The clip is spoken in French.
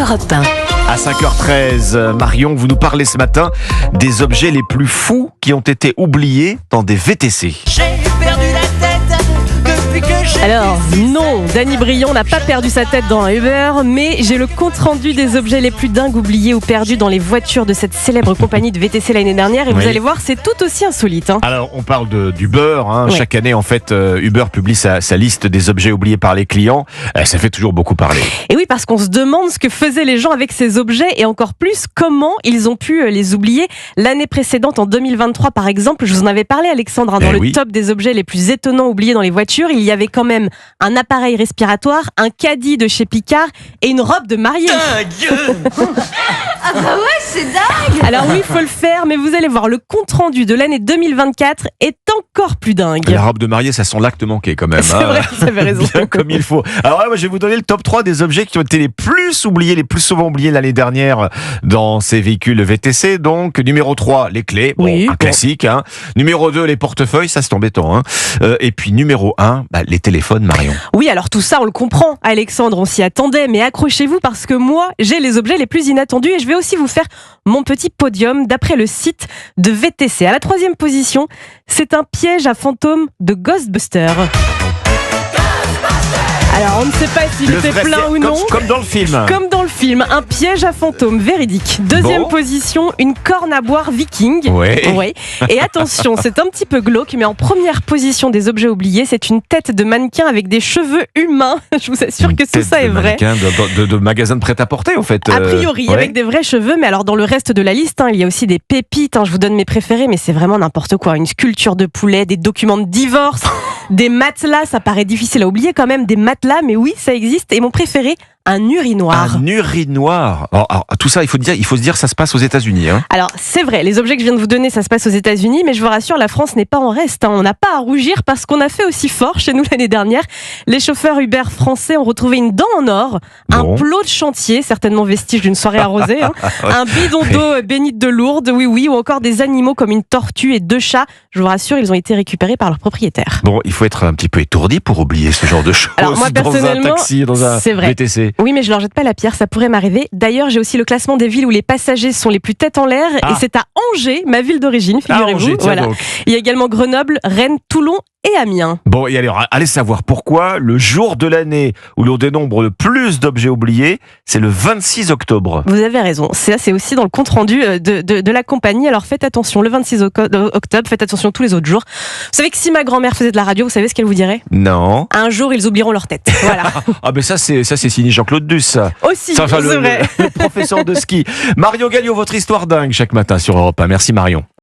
Europe 1. À 5h13, Marion, vous nous parlez ce matin des objets les plus fous qui ont été oubliés dans des VTC. J'ai perdu la tête depuis que j'ai... Alors non, Danny Briand n'a pas perdu sa tête dans un Uber, mais j'ai le compte-rendu des objets les plus dingues oubliés ou perdus dans les voitures de cette célèbre compagnie de VTC l'année dernière, et Oui. vous allez voir, c'est tout aussi insolite. Alors, on parle d'Uber. Ouais. Chaque année, en fait, Uber publie sa liste des objets oubliés par les clients. Ça fait toujours beaucoup parler. Et oui, parce qu'on se demande ce que faisaient les gens avec ces objets, et encore plus, comment ils ont pu les oublier. L'année précédente, en 2023 par exemple, je vous en avais parlé, Alexandre, dans le oui. top des objets les plus étonnants oubliés dans les voitures, il y avait quand même un appareil respiratoire, un caddie de chez Picard et une robe de mariée. Alors oui, il faut le faire, mais vous allez voir, le compte-rendu de l'année 2024 est encore plus dingue. La robe de mariée, ça sent l'acte manqué quand même. C'est vrai, vous avez raison. Bien comme il faut. Alors là, moi, je vais vous donner le top 3 des objets qui ont été les plus oubliés, les plus souvent oubliés l'année dernière dans ces véhicules VTC. Donc, numéro 3, les clés. Bon, Oui, un bon. classique. Hein. Numéro 2, les portefeuilles. Ça, c'est embêtant. Hein. Et puis, numéro 1, les téléphones, Marion. Oui, alors tout ça, on le comprend, Alexandre, on s'y attendait, mais accrochez-vous parce que moi, j'ai les objets les plus inattendus et je vais aussi vous faire mon petit podium d'après le site de VTC. À la 3e position, c'est un piège à fantômes de Ghostbusters. Alors, on ne sait pas s'il était vrai plein piège, ou non. comme dans le film. Comme dans le film, un piège à fantômes véridique. 2e Bon. position, une corne à boire viking. Ouais. Ouais. Et attention, c'est un petit peu glauque, mais en première position des objets oubliés, c'est une tête de mannequin avec des cheveux humains. Je vous assure que tout ça est vrai. De magasin de prêt-à-porter, en fait. A priori, ouais. avec des vrais cheveux, mais alors dans le reste de la liste, il y a aussi des pépites. Je vous donne mes préférés, mais c'est vraiment n'importe quoi. Une sculpture de poulet, des documents de divorce, des matelas, ça paraît difficile à oublier quand même, des matelas, mais oui, ça existe. Et mon préféré, un urinoir. Un urinoir. Alors, tout ça, il faut se dire, ça se passe aux États-Unis. Hein. Alors, c'est vrai, les objets que je viens de vous donner, ça se passe aux États-Unis, mais je vous rassure, la France n'est pas en reste. On n'a pas à rougir parce qu'on a fait aussi fort chez nous l'année dernière. Les chauffeurs Uber français ont retrouvé une dent en or, un Bon. plot de chantier, certainement vestige d'une soirée arrosée, un bidon d'eau bénite de Lourdes, oui, ou encore des animaux comme une tortue et 2 chats. Je vous rassure, ils ont été récupérés par leurs propriétaires. Bon, il faut être un petit peu étourdi pour oublier ce genre de choses. Alors, moi, dans un personnellement, taxi, dans un c'est vrai. VTC. Oui, mais je leur jette pas la pierre, ça pourrait m'arriver. D'ailleurs, j'ai aussi le classement des villes où les passagers sont les plus tête en l'air, et c'est à Angers, ma ville d'origine, figurez-vous. Angers, tiens Voilà. donc. Il y a également Grenoble, Rennes, Toulon et Amiens. Bon, et alors, allez savoir pourquoi le jour de l'année où l'on dénombre le plus d'objets oubliés, c'est le 26 octobre. Vous avez raison, c'est aussi dans le compte-rendu de la compagnie, alors faites attention, le 26 octobre, faites attention tous les autres jours. Vous savez que si ma grand-mère faisait de la radio, vous savez ce qu'elle vous dirait ? Non. Un jour, ils oublieront leur tête. Voilà. Ah, ben ça, c'est signé Jean-Claude Duss, ça. Aussi, Ça, enfin, c'est vrai. le professeur de ski. Mario Gallio, votre histoire dingue chaque matin sur Europe 1. Merci Marion.